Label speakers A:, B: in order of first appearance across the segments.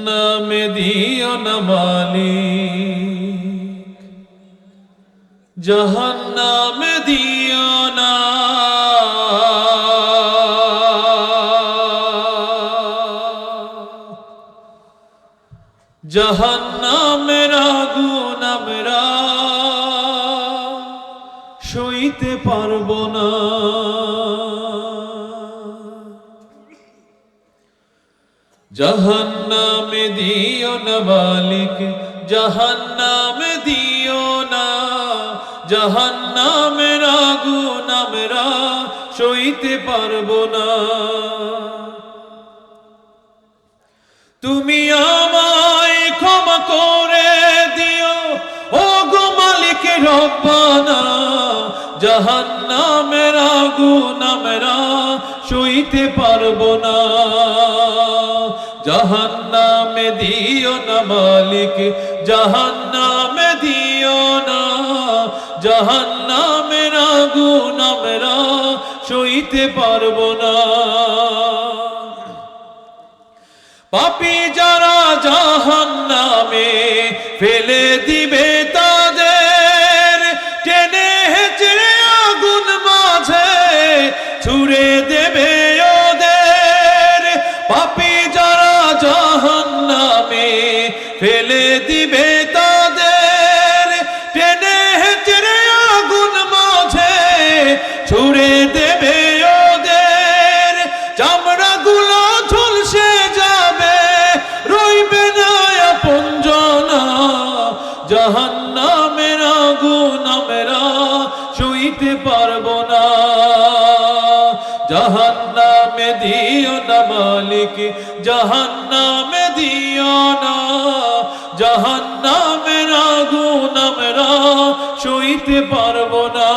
A: নামে দিও না মালিক, জাহান্নামে দিও না। জাহান্নামের আগুন আমরা সইতে পারবো না। জাহান্নামে দিও না মালিক, জাহান্নামে দিও না। জাহান্নামের আগুন আমরা সইতে পারবো না। তুমি আমায় ক্ষমা করে দিও ও গো মালিক রব্বানা। জাহান্নামের আগুন আমরা সইতে পারবো না। জাহান্নামে দিও না মালিক, জাহান্নামে দিও না। জাহান্নামের আগুন আমরা সইতে পারবো না। পাপী যারা জাহান্নামে ফেলে দিবে তাদের, টেনে হেঁচড়ে আগুন মাঝে ছুঁড়ে দেবে ওদের। পাপী যারা জাহান্নামে ফেলে দিবে তাদের, টেনে হেঁচড়ে আগুন মাঝে ছুঁড়ে দেবে ওদের। চামড়াগুলো ঝলসে যাবে, রইবে না আপনজনা। জাহান্নামের আগুন আমরা সইতে পারবো না। জাহান্নামে দিও না মালিক, জাহান্নামে দিও না। জাহান্নামের আগুন আমরা সইতে পারবো না।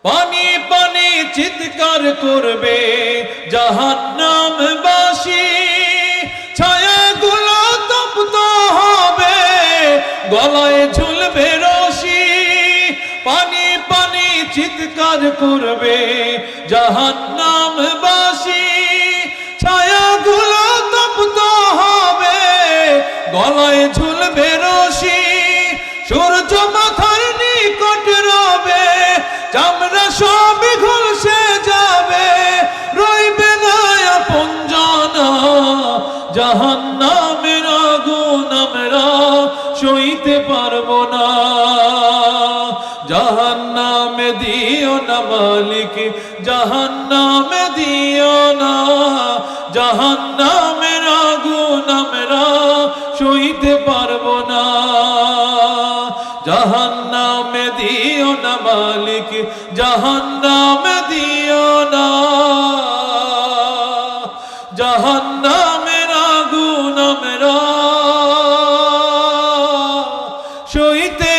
A: পানি পানি চিৎকার করবে জাহান্নামবাসী, ছায়াগুলো তপ্ত হবে, গলায় ঝুলবে রশি। পানি পানি চিৎকার করবে জাহান্নামবাসী, ছায়াগুলো তপ্ত হবে, গলায় ঝুলবে রশি। সূর্য মাথার নিকট রবে, চামড়া সব ঝলসে যাবে, রইবে না আপনজনা। জাহান্নামের আগুন আমরা সইতে পারবো না। জাহান্নামে দিও না মালিক, জাহান্নামে দিও না। জাহান্নামের আগুন আমরা সইতে পারবো না। জাহান্নামে দিও না মালিক, জাহান্নামে দিও না। জাহান্নামের আগুন আমরা সইতে